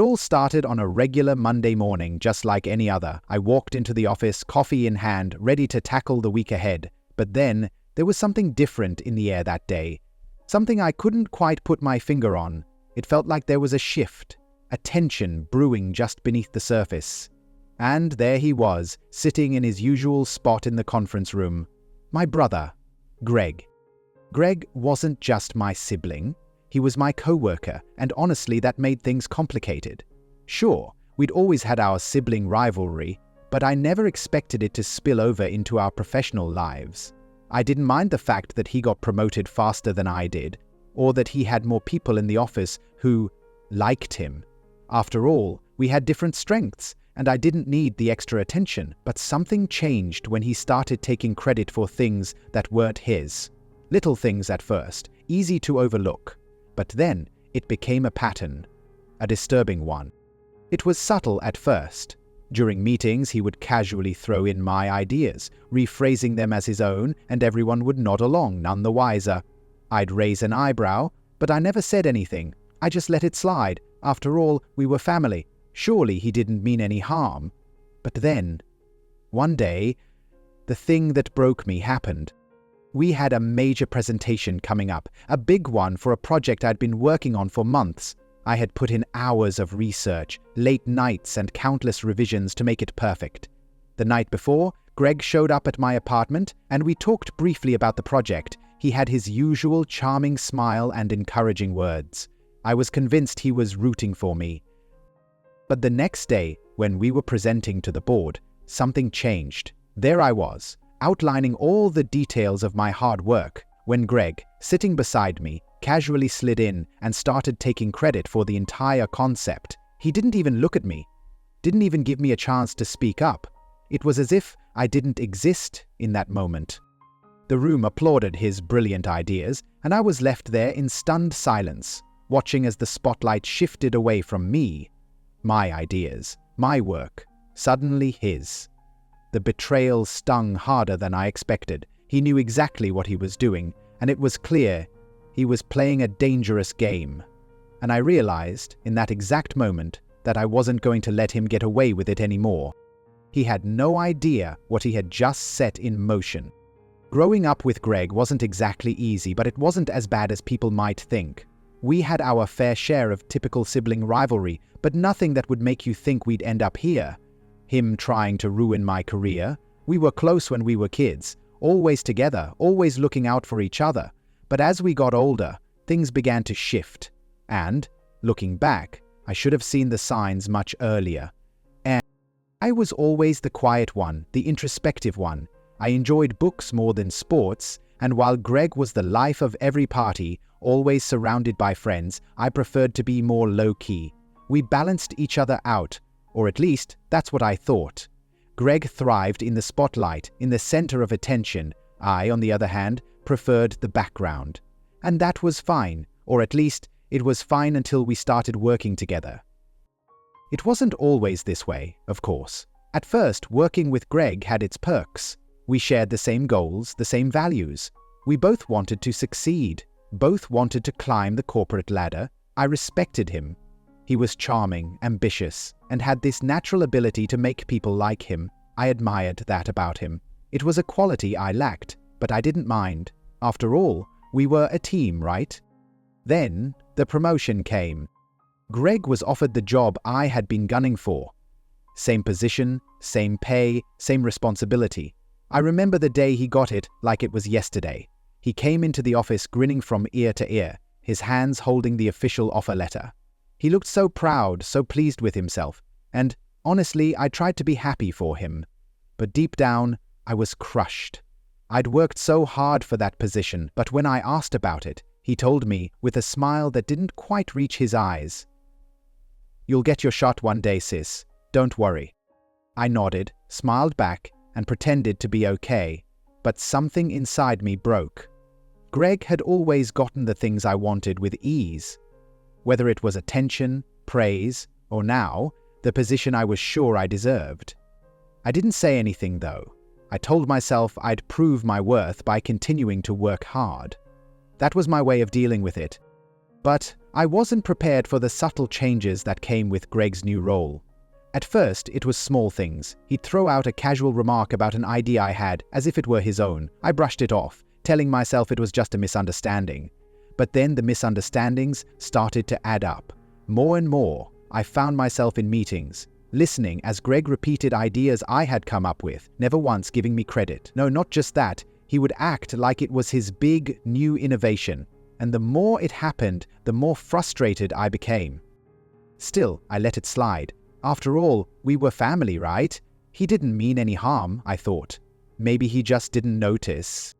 all started on a regular Monday morning, just like any other. I walked into the office, coffee in hand, ready to tackle the week ahead. But then, there was something different in the air that day. Something I couldn't quite put my finger on. It felt like there was a shift, a tension brewing just beneath the surface. And there he was, sitting in his usual spot in the conference room. My brother, Greg. Greg wasn't just my sibling. He was my co-worker, and honestly, that made things complicated. Sure, we'd always had our sibling rivalry, but I never expected it to spill over into our professional lives. I didn't mind the fact that he got promoted faster than I did, or that he had more people in the office who liked him. After all, we had different strengths, and I didn't need the extra attention, but something changed when he started taking credit for things that weren't his. Little things at first, easy to overlook, but then it became a pattern, a disturbing one. It was subtle at first. During meetings, he would casually throw in my ideas, rephrasing them as his own, and everyone would nod along, none the wiser. I'd raise an eyebrow, but I never said anything. I just let it slide. After all, we were family. Surely he didn't mean any harm. But then, one day, the thing that broke me happened. We had a major presentation coming up, a big one for a project I'd been working on for months. I had put in hours of research, late nights, and countless revisions to make it perfect. The night before, Greg showed up at my apartment, and we talked briefly about the project. He had his usual charming smile and encouraging words. I was convinced he was rooting for me. But the next day, when we were presenting to the board, something changed. There I was, outlining all the details of my hard work, when Greg, sitting beside me, casually slid in and started taking credit for the entire concept. He didn't even look at me, didn't even give me a chance to speak up. It was as if I didn't exist in that moment. The room applauded his brilliant ideas, and I was left there in stunned silence, watching as the spotlight shifted away from me. My ideas, my work, suddenly his. The betrayal stung harder than I expected. He knew exactly what he was doing, and it was clear he was playing a dangerous game. And I realized, in that exact moment, that I wasn't going to let him get away with it anymore. He had no idea what he had just set in motion. Growing up with Greg wasn't exactly easy, but it wasn't as bad as people might think. We had our fair share of typical sibling rivalry, but nothing that would make you think we'd end up here. Him trying to ruin my career. We were close when we were kids, always together, always looking out for each other. But as we got older, things began to shift. And, looking back, I should have seen the signs much earlier. And I was always the quiet one, the introspective one. I enjoyed books more than sports, and while Greg was the life of every party, always surrounded by friends, I preferred to be more low-key. We balanced each other out, or at least, that's what I thought. Greg thrived in the spotlight, in the center of attention. I, on the other hand, preferred the background. And that was fine, or at least, it was fine until we started working together. It wasn't always this way, of course. At first, working with Greg had its perks. We shared the same goals, the same values. We both wanted to succeed, both wanted to climb the corporate ladder. I respected him. He was charming, ambitious, and had this natural ability to make people like him. I admired that about him. It was a quality I lacked, but I didn't mind. After all, we were a team, right? Then, the promotion came. Greg was offered the job I had been gunning for. Same position, same pay, same responsibility. I remember the day he got it like it was yesterday. He came into the office grinning from ear to ear, his hands holding the official offer letter. He looked so proud, so pleased with himself, and, honestly, I tried to be happy for him. But deep down, I was crushed. I'd worked so hard for that position, but when I asked about it, he told me, with a smile that didn't quite reach his eyes, "You'll get your shot one day, sis. Don't worry." I nodded, smiled back, and pretended to be okay, but something inside me broke. Greg had always gotten the things I wanted with ease. Whether it was attention, praise, or now, the position I was sure I deserved. I didn't say anything, though. I told myself I'd prove my worth by continuing to work hard. That was my way of dealing with it. But I wasn't prepared for the subtle changes that came with Greg's new role. At first, it was small things. He'd throw out a casual remark about an idea I had as if it were his own. I brushed it off, telling myself it was just a misunderstanding. But then the misunderstandings started to add up. More and more, I found myself in meetings, listening as Greg repeated ideas I had come up with, never once giving me credit. No, not just that, he would act like it was his big, new innovation. And the more it happened, the more frustrated I became. Still, I let it slide. After all, we were family, right? He didn't mean any harm, I thought. Maybe he just didn't notice.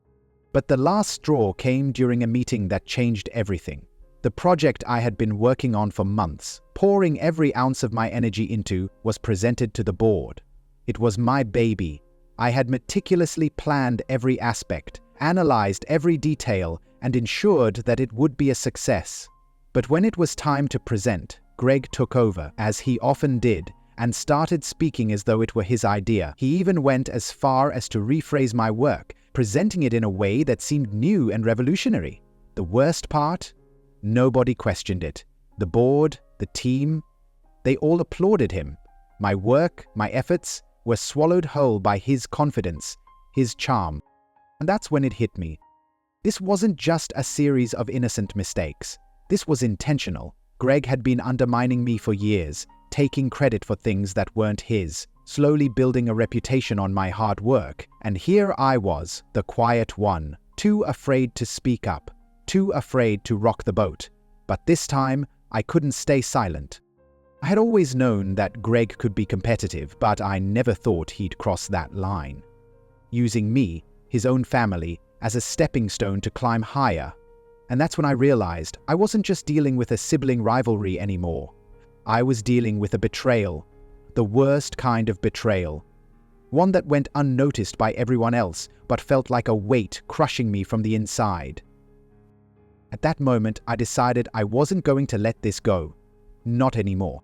But the last straw came during a meeting that changed everything. The project I had been working on for months, pouring every ounce of my energy into, was presented to the board. It was my baby. I had meticulously planned every aspect, analyzed every detail, and ensured that it would be a success. But when it was time to present, Greg took over, as he often did, and started speaking as though it were his idea. He even went as far as to rephrase my work, presenting it in a way that seemed new and revolutionary. The worst part? Nobody questioned it. The board, the team, they all applauded him. My work, my efforts, were swallowed whole by his confidence, his charm. And that's when it hit me. This wasn't just a series of innocent mistakes. This was intentional. Greg had been undermining me for years, taking credit for things that weren't his, slowly building a reputation on my hard work. And here I was, the quiet one, too afraid to speak up, too afraid to rock the boat. But this time, I couldn't stay silent. I had always known that Greg could be competitive, but I never thought he'd cross that line. Using me, his own family, as a stepping stone to climb higher. And that's when I realized I wasn't just dealing with a sibling rivalry anymore. I was dealing with a betrayal, the worst kind of betrayal. One that went unnoticed by everyone else, but felt like a weight crushing me from the inside. At that moment, I decided I wasn't going to let this go. Not anymore.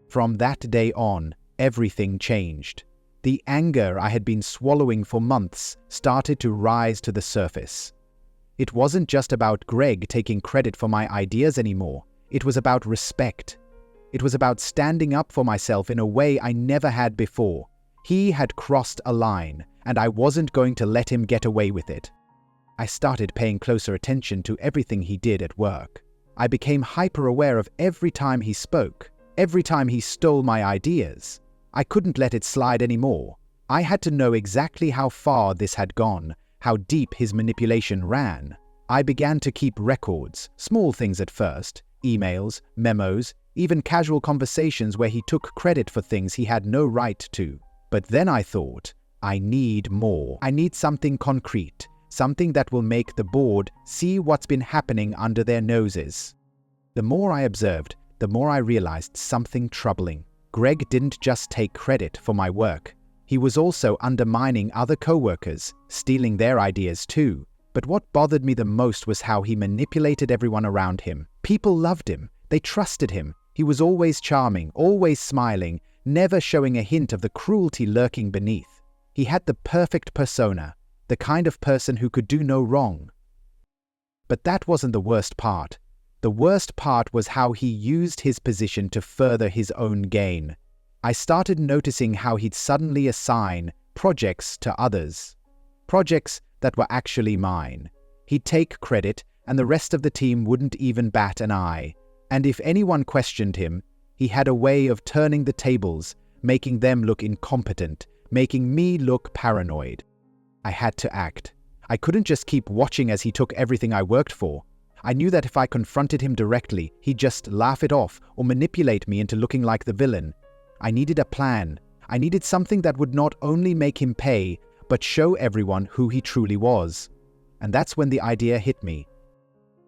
From that day on, everything changed. The anger I had been swallowing for months started to rise to the surface. It wasn't just about Greg taking credit for my ideas anymore. It was about respect. It was about standing up for myself in a way I never had before. He had crossed a line, and I wasn't going to let him get away with it. I started paying closer attention to everything he did at work. I became hyper-aware of every time he spoke, every time he stole my ideas. I couldn't let it slide anymore. I had to know exactly how far this had gone, how deep his manipulation ran. I began to keep records, small things at first, emails, memos, even casual conversations where he took credit for things he had no right to. But then I thought, I need more. I need something concrete, something that will make the board see what's been happening under their noses. The more I observed, the more I realized something troubling. Greg didn't just take credit for my work. He was also undermining other co-workers, stealing their ideas too. But what bothered me the most was how he manipulated everyone around him. People loved him. They trusted him. He was always charming, always smiling, never showing a hint of the cruelty lurking beneath. He had the perfect persona, the kind of person who could do no wrong. But that wasn't the worst part. The worst part was how he used his position to further his own gain. I started noticing how he'd suddenly assign projects to others. Projects that were actually mine. He'd take credit, and the rest of the team wouldn't even bat an eye. And if anyone questioned him, he had a way of turning the tables, making them look incompetent, making me look paranoid. I had to act. I couldn't just keep watching as he took everything I worked for. I knew that if I confronted him directly, he'd just laugh it off or manipulate me into looking like the villain. I needed a plan. I needed something that would not only make him pay, but show everyone who he truly was. And that's when the idea hit me.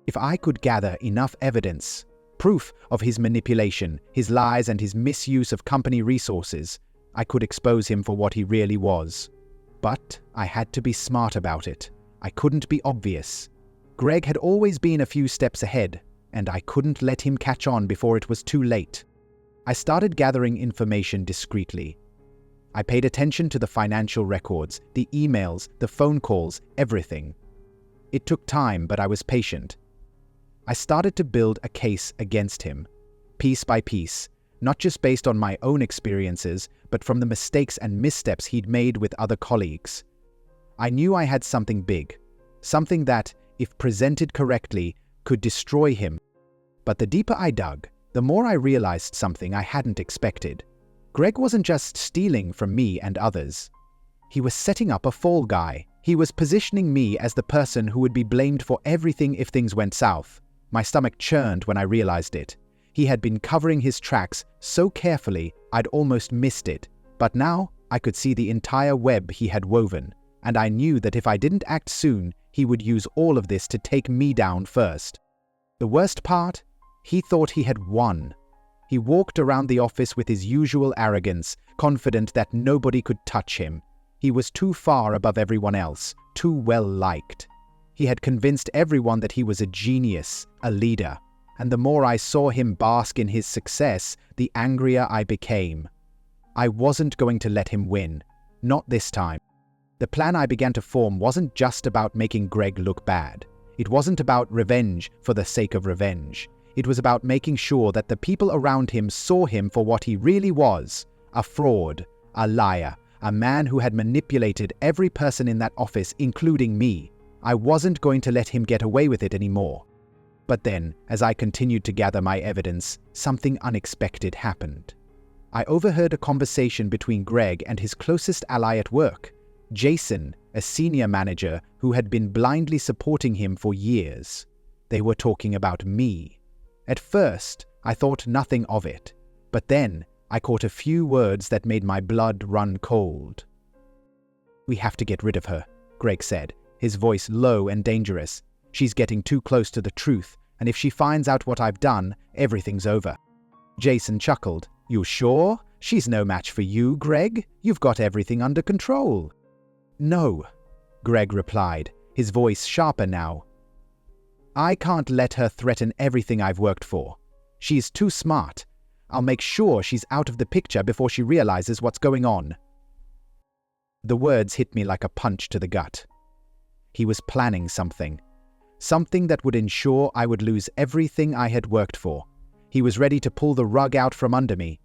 If I could gather enough evidence, proof of his manipulation, his lies, and his misuse of company resources, I could expose him for what he really was. But I had to be smart about it. I couldn't be obvious. Greg had always been a few steps ahead, and I couldn't let him catch on before it was too late. I started gathering information discreetly. I paid attention to the financial records, the emails, the phone calls, everything. It took time, but I was patient. I started to build a case against him, piece by piece, not just based on my own experiences, but from the mistakes and missteps he'd made with other colleagues. I knew I had something big, something that, if presented correctly, could destroy him. But the deeper I dug, the more I realized something I hadn't expected. Greg wasn't just stealing from me and others. He was setting up a fall guy. He was positioning me as the person who would be blamed for everything if things went south. My stomach churned when I realized it. He had been covering his tracks so carefully I'd almost missed it. But now I could see the entire web he had woven, and I knew that if I didn't act soon, he would use all of this to take me down first. The worst part? He thought he had won. He walked around the office with his usual arrogance, confident that nobody could touch him. He was too far above everyone else, too well liked. He had convinced everyone that he was a genius, a leader. And the more I saw him bask in his success, the angrier I became. I wasn't going to let him win. Not this time. The plan I began to form wasn't just about making Greg look bad. It wasn't about revenge for the sake of revenge. It was about making sure that the people around him saw him for what he really was, a fraud, a liar, a man who had manipulated every person in that office, including me. I wasn't going to let him get away with it anymore. But then, as I continued to gather my evidence, something unexpected happened. I overheard a conversation between Greg and his closest ally at work, Jason, a senior manager who had been blindly supporting him for years. They were talking about me. At first, I thought nothing of it, but then I caught a few words that made my blood run cold. "We have to get rid of her," Greg said, his voice low and dangerous. "She's getting too close to the truth, and if she finds out what I've done, everything's over." Jason chuckled. "You sure? She's no match for you, Greg. You've got everything under control." "No," Greg replied, his voice sharper now. "I can't let her threaten everything I've worked for. She's too smart. I'll make sure she's out of the picture before she realizes what's going on." The words hit me like a punch to the gut. He was planning something. Something that would ensure I would lose everything I had worked for. He was ready to pull the rug out from under me.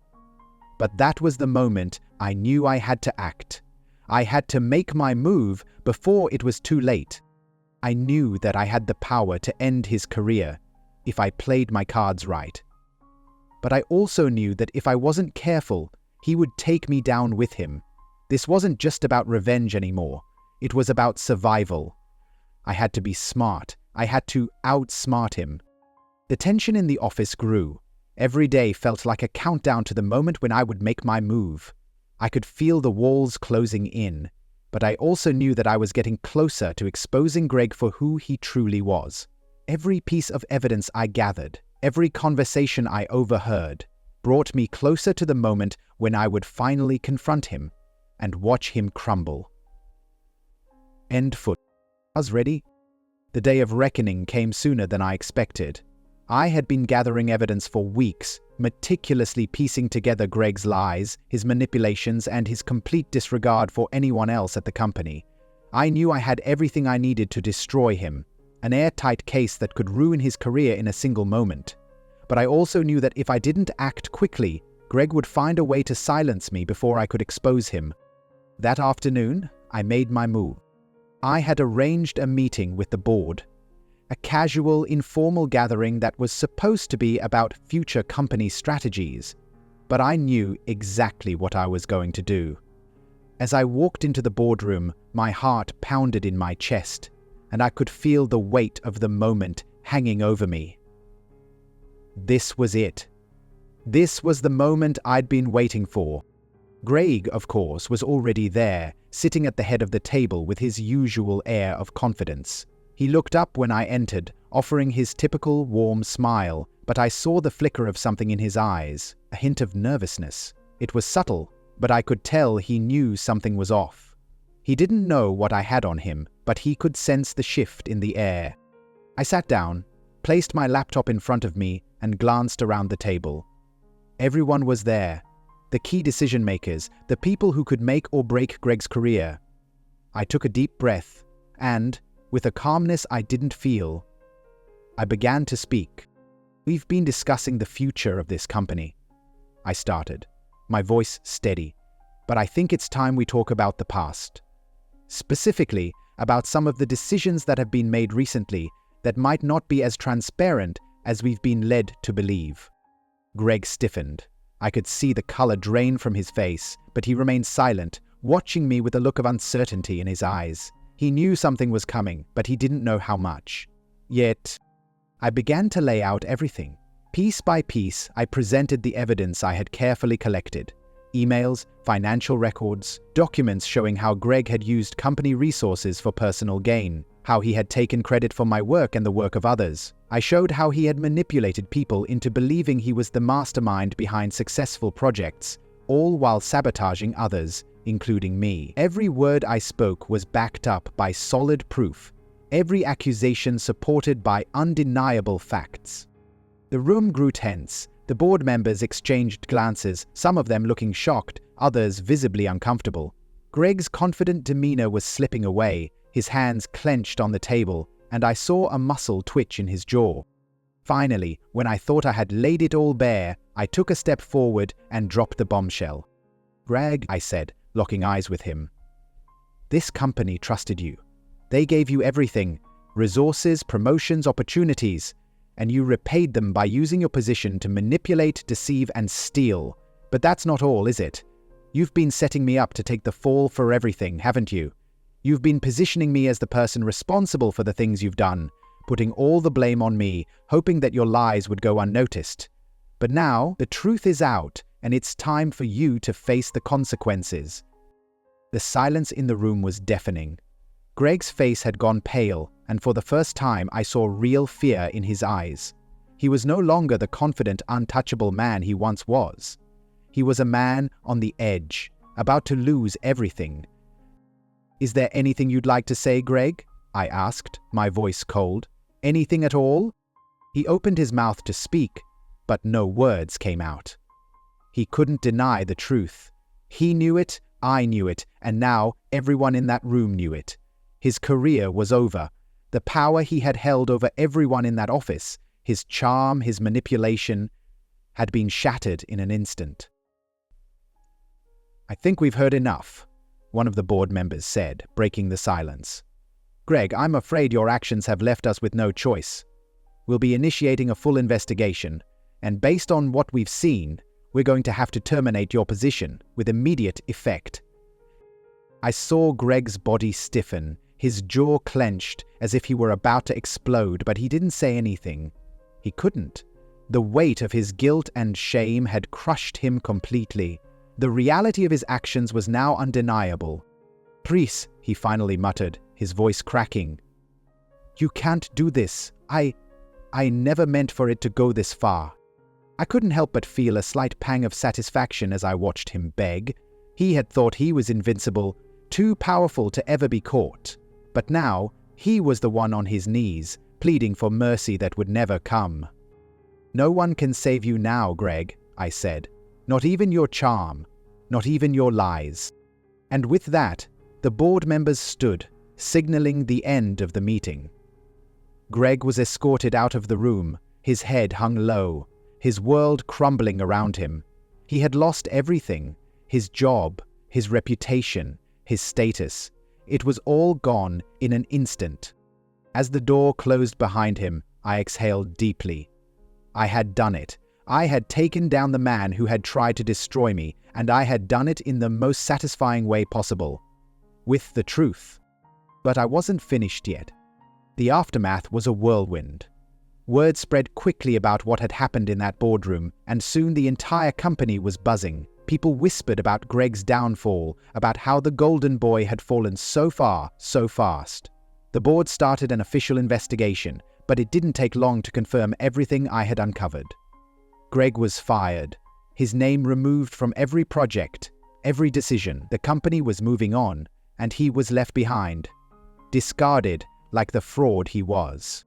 But that was the moment I knew I had to act. I had to make my move before it was too late. I knew that I had the power to end his career if I played my cards right. But I also knew that if I wasn't careful, he would take me down with him. This wasn't just about revenge anymore. It was about survival. I had to be smart. I had to outsmart him. The tension in the office grew. Every day felt like a countdown to the moment when I would make my move. I could feel the walls closing in, but I also knew that I was getting closer to exposing Greg for who he truly was. Every piece of evidence I gathered, every conversation I overheard, brought me closer to the moment when I would finally confront him and watch him crumble. End foot. I was ready. The day of reckoning came sooner than I expected. I had been gathering evidence for weeks, meticulously piecing together Greg's lies, his manipulations, and his complete disregard for anyone else at the company. I knew I had everything I needed to destroy him, an airtight case that could ruin his career in a single moment. But I also knew that if I didn't act quickly, Greg would find a way to silence me before I could expose him. That afternoon, I made my move. I had arranged a meeting with the board. A casual, informal gathering that was supposed to be about future company strategies, but I knew exactly what I was going to do. As I walked into the boardroom, my heart pounded in my chest, and I could feel the weight of the moment hanging over me. This was it. This was the moment I'd been waiting for. Greg, of course, was already there, sitting at the head of the table with his usual air of confidence. He looked up when I entered, offering his typical warm smile, but I saw the flicker of something in his eyes, a hint of nervousness. It was subtle, but I could tell he knew something was off. He didn't know what I had on him, but he could sense the shift in the air. I sat down, placed my laptop in front of me, and glanced around the table. Everyone was there. The key decision makers, the people who could make or break Greg's career. I took a deep breath, and, with a calmness I didn't feel, I began to speak. "We've been discussing the future of this company," I started, my voice steady. "But I think it's time we talk about the past. Specifically, about some of the decisions that have been made recently that might not be as transparent as we've been led to believe." Greg stiffened. I could see the color drain from his face, but he remained silent, watching me with a look of uncertainty in his eyes. He knew something was coming, but he didn't know how much. Yet, I began to lay out everything. Piece by piece, I presented the evidence I had carefully collected. Emails, financial records, documents showing how Greg had used company resources for personal gain, how he had taken credit for my work and the work of others. I showed how he had manipulated people into believing he was the mastermind behind successful projects, all while sabotaging others, including me. Every word I spoke was backed up by solid proof, every accusation supported by undeniable facts. The room grew tense. The board members exchanged glances, some of them looking shocked, others visibly uncomfortable. Greg's confident demeanor was slipping away, his hands clenched on the table, and I saw a muscle twitch in his jaw. Finally, when I thought I had laid it all bare, I took a step forward and dropped the bombshell. "Greg," I said, locking eyes with him, "this company trusted you. They gave you everything, resources, promotions, opportunities, and you repaid them by using your position to manipulate, deceive, and steal. But that's not all, is it? You've been setting me up to take the fall for everything, haven't you? You've been positioning me as the person responsible for the things you've done, putting all the blame on me, hoping that your lies would go unnoticed. But now, the truth is out, and it's time for you to face the consequences." The silence in the room was deafening. Greg's face had gone pale, and for the first time I saw real fear in his eyes. He was no longer the confident, untouchable man he once was. He was a man on the edge, about to lose everything. "Is there anything you'd like to say, Greg?" I asked, my voice cold. "Anything at all?" He opened his mouth to speak, but no words came out. He couldn't deny the truth. He knew it, I knew it, and now everyone in that room knew it. His career was over. The power he had held over everyone in that office, his charm, his manipulation, had been shattered in an instant. "I think we've heard enough," one of the board members said, breaking the silence. "Greg, I'm afraid your actions have left us with no choice. We'll be initiating a full investigation, and based on what we've seen, we're going to have to terminate your position with immediate effect." I saw Greg's body stiffen, his jaw clenched as if he were about to explode, but he didn't say anything. He couldn't. The weight of his guilt and shame had crushed him completely. The reality of his actions was now undeniable. "Pris," he finally muttered, his voice cracking. "You can't do this. I never meant for it to go this far." I couldn't help but feel a slight pang of satisfaction as I watched him beg. He had thought he was invincible, too powerful to ever be caught. But now, he was the one on his knees, pleading for mercy that would never come. "No one can save you now, Greg," I said. "Not even your charm, not even your lies." And with that, the board members stood, signaling the end of the meeting. Greg was escorted out of the room, his head hung low, his world crumbling around him. He had lost everything, his job, his reputation, his status. It was all gone in an instant. As the door closed behind him, I exhaled deeply. I had done it. I had taken down the man who had tried to destroy me, and I had done it in the most satisfying way possible. With the truth. But I wasn't finished yet. The aftermath was a whirlwind. Word spread quickly about what had happened in that boardroom, and soon the entire company was buzzing. People whispered about Greg's downfall, about how the Golden Boy had fallen so far, so fast. The board started an official investigation, but it didn't take long to confirm everything I had uncovered. Greg was fired, his name removed from every project, every decision. The company was moving on, and he was left behind, discarded like the fraud he was.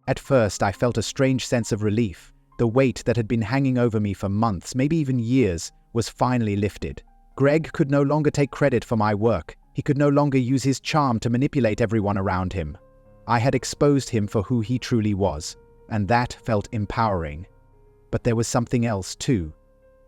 At first, I felt a strange sense of relief. The weight that had been hanging over me for months, maybe even years, was finally lifted. Greg could no longer take credit for my work. He could no longer use his charm to manipulate everyone around him. I had exposed him for who he truly was, and that felt empowering. But there was something else too.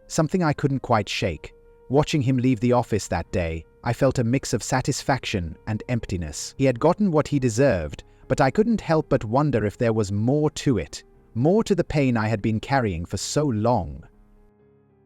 Something I couldn't quite shake. Watching him leave the office that day, I felt a mix of satisfaction and emptiness. He had gotten what he deserved, but I couldn't help but wonder if there was more to it, more to the pain I had been carrying for so long.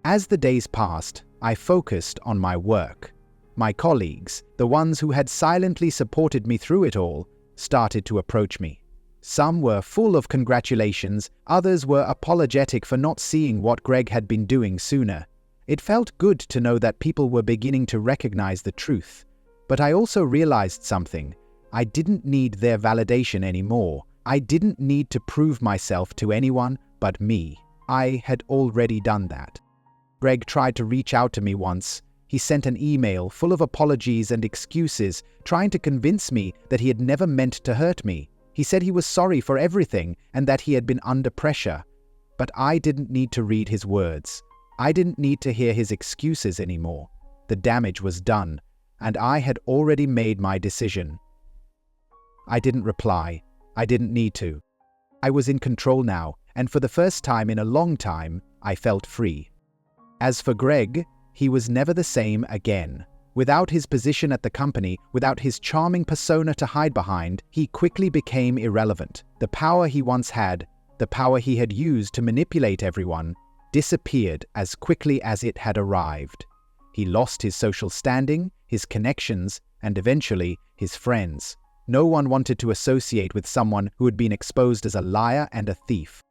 As the days passed, I focused on my work. My colleagues, the ones who had silently supported me through it all, started to approach me. Some were full of congratulations, others were apologetic for not seeing what Greg had been doing sooner. It felt good to know that people were beginning to recognize the truth. But I also realized something. I didn't need their validation anymore. I didn't need to prove myself to anyone but me. I had already done that. Greg tried to reach out to me once. He sent an email full of apologies and excuses, trying to convince me that he had never meant to hurt me. He said he was sorry for everything and that he had been under pressure. But I didn't need to read his words. I didn't need to hear his excuses anymore. The damage was done, and I had already made my decision. I didn't reply. I didn't need to. I was in control now, and for the first time in a long time, I felt free. As for Greg, he was never the same again. Without his position at the company, without his charming persona to hide behind, he quickly became irrelevant. The power he once had, the power he had used to manipulate everyone, disappeared as quickly as it had arrived. He lost his social standing, his connections, and eventually his friends. No one wanted to associate with someone who had been exposed as a liar and a thief.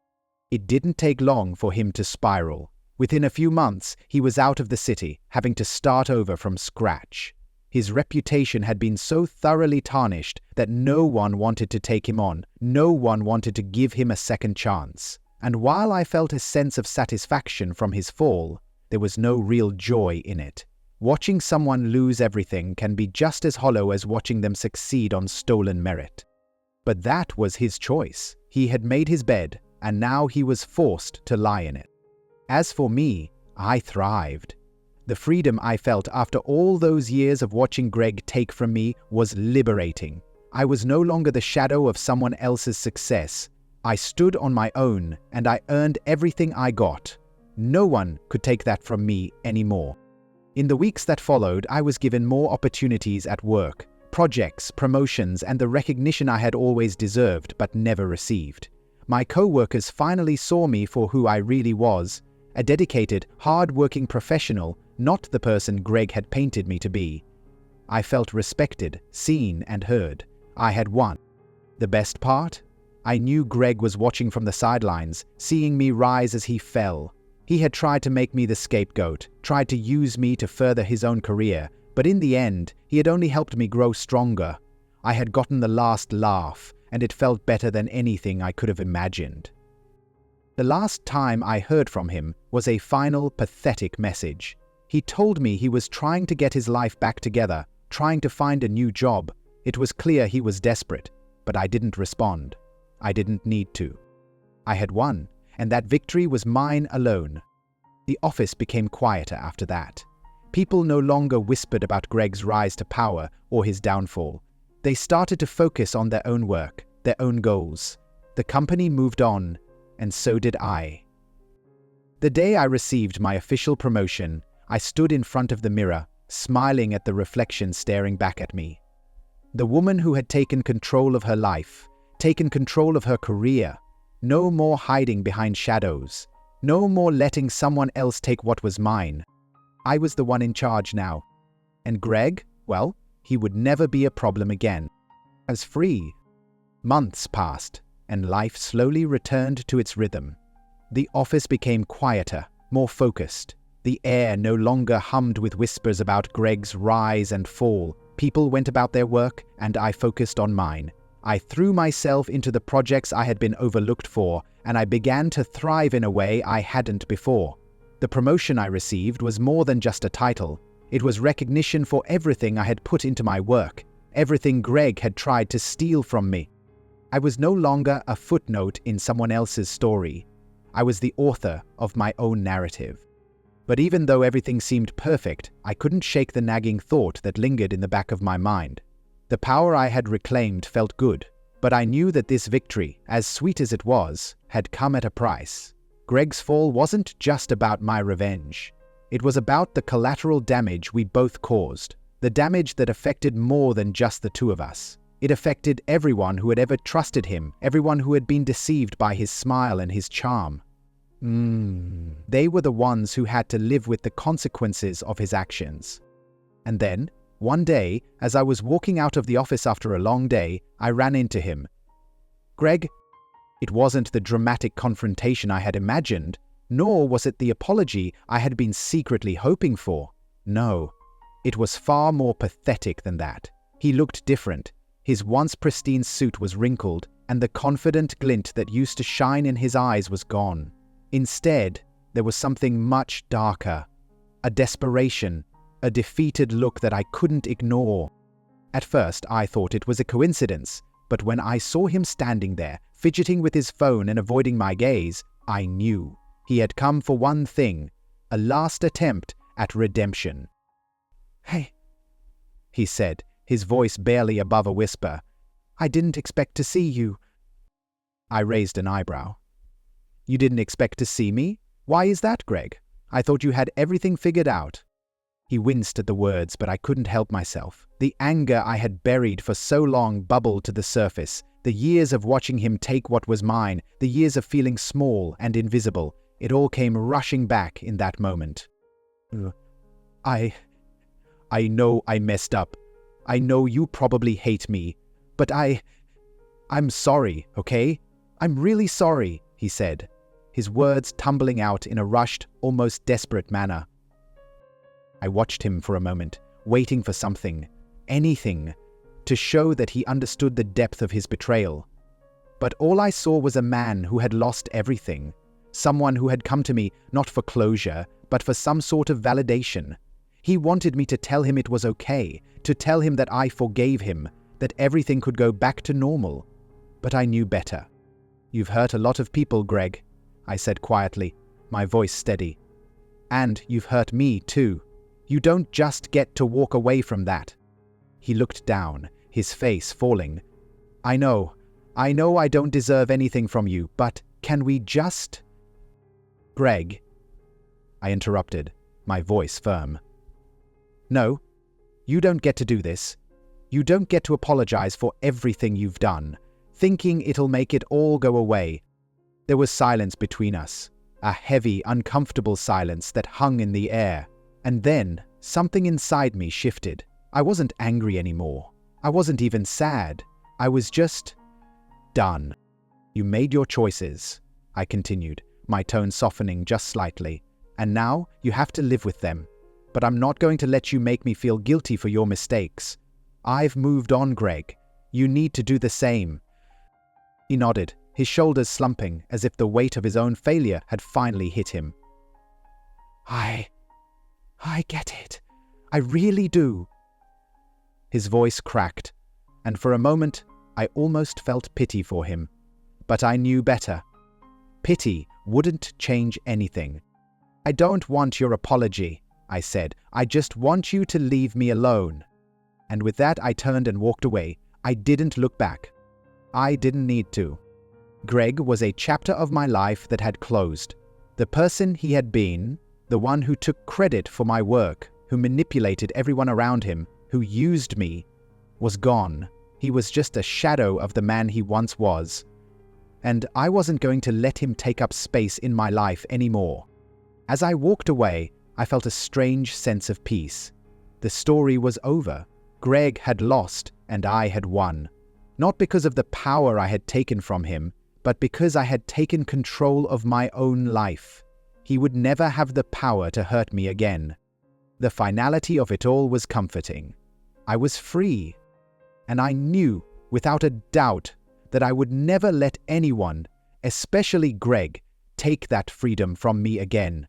It didn't take long for him to spiral. Within a few months, he was out of the city, having to start over from scratch. His reputation had been so thoroughly tarnished that no one wanted to take him on, no one wanted to give him a second chance. And while I felt a sense of satisfaction from his fall, there was no real joy in it. Watching someone lose everything can be just as hollow as watching them succeed on stolen merit. But that was his choice. He had made his bed, and now he was forced to lie in it. As for me, I thrived. The freedom I felt after all those years of watching Greg take from me was liberating. I was no longer the shadow of someone else's success. I stood on my own, and I earned everything I got. No one could take that from me anymore. In the weeks that followed, I was given more opportunities at work, projects, promotions, and the recognition I had always deserved but never received. My co-workers finally saw me for who I really was, a dedicated, hard-working professional, not the person Greg had painted me to be. I felt respected, seen, and heard. I had won. The best part? I knew Greg was watching from the sidelines, seeing me rise as he fell. He had tried to make me the scapegoat, tried to use me to further his own career, but in the end, he had only helped me grow stronger. I had gotten the last laugh, and it felt better than anything I could have imagined. The last time I heard from him was a final, pathetic message. He told me he was trying to get his life back together, trying to find a new job. It was clear he was desperate, but I didn't respond. I didn't need to. I had won, and that victory was mine alone. The office became quieter after that. People no longer whispered about Greg's rise to power or his downfall. They started to focus on their own work, their own goals. The company moved on, and so did I. The day I received my official promotion, I stood in front of the mirror, smiling at the reflection staring back at me. The woman who had taken control of her life, taken control of her career. No more hiding behind shadows. No more letting someone else take what was mine. I was the one in charge now. And Greg, well, he would never be a problem again. I was free. Months passed, and life slowly returned to its rhythm. The office became quieter, more focused. The air no longer hummed with whispers about Greg's rise and fall. People went about their work, and I focused on mine. I threw myself into the projects I had been overlooked for, and I began to thrive in a way I hadn't before. The promotion I received was more than just a title. It was recognition for everything I had put into my work, everything Greg had tried to steal from me. I was no longer a footnote in someone else's story. I was the author of my own narrative. But even though everything seemed perfect, I couldn't shake the nagging thought that lingered in the back of my mind. The power I had reclaimed felt good, But I knew that this victory, as sweet as it was, had come at a price. Greg's fall wasn't just about my revenge. It was about the collateral damage we both caused. The damage that affected more than just the two of us. It affected everyone who had ever trusted him, everyone who had been deceived by his smile and his charm. They were the ones who had to live with the consequences of his actions. And then, one day, as I was walking out of the office after a long day, I ran into him. "Greg." It wasn't the dramatic confrontation I had imagined, nor was it the apology I had been secretly hoping for. No, it was far more pathetic than that. He looked different. His once pristine suit was wrinkled, and the confident glint that used to shine in his eyes was gone. Instead, there was something much darker. A desperation, a defeated look that I couldn't ignore. At first, I thought it was a coincidence, but when I saw him standing there, fidgeting with his phone and avoiding my gaze, I knew. He had come for one thing, a last attempt at redemption. "Hey," he said, his voice barely above a whisper. "I didn't expect to see you." I raised an eyebrow. "You didn't expect to see me? Why is that, Greg? I thought you had everything figured out." He winced at the words, but I couldn't help myself. The anger I had buried for so long bubbled to the surface. The years of watching him take what was mine, the years of feeling small and invisible, it all came rushing back in that moment. I know I messed up. I know you probably hate me, but I'm sorry, okay? I'm really sorry," he said, his words tumbling out in a rushed, almost desperate manner. I watched him for a moment, waiting for something, anything, to show that he understood the depth of his betrayal. But all I saw was a man who had lost everything, someone who had come to me not for closure, but for some sort of validation. He wanted me to tell him it was okay, to tell him that I forgave him, that everything could go back to normal. But I knew better. "You've hurt a lot of people, Greg," I said quietly, my voice steady. "And you've hurt me too. You don't just get to walk away from that." He looked down, his face falling. I know I don't deserve anything from you, but can we just—" "Greg," I interrupted, my voice firm. "No, you don't get to do this. You don't get to apologize for everything you've done, thinking it'll make it all go away." There was silence between us, a heavy, uncomfortable silence that hung in the air. And then, something inside me shifted. I wasn't angry anymore. I wasn't even sad. I was just done. "You made your choices," I continued, my tone softening just slightly. "And now you have to live with them. But I'm not going to let you make me feel guilty for your mistakes. I've moved on, Greg. You need to do the same." He nodded, his shoulders slumping as if the weight of his own failure had finally hit him. I get it. I really do." His voice cracked, and for a moment I almost felt pity for him. But I knew better. Pity wouldn't change anything. "I don't want your apology," I said. "I just want you to leave me alone." And with that I turned and walked away. I didn't look back. I didn't need to. Greg was a chapter of my life that had closed. The person he had been, the one who took credit for my work, who manipulated everyone around him, who used me, was gone. He was just a shadow of the man he once was. And I wasn't going to let him take up space in my life anymore. As I walked away, I felt a strange sense of peace. The story was over. Greg had lost, and I had won. Not because of the power I had taken from him, but because I had taken control of my own life. He would never have the power to hurt me again. The finality of it all was comforting. I was free. And I knew, without a doubt, that I would never let anyone, especially Greg, take that freedom from me again.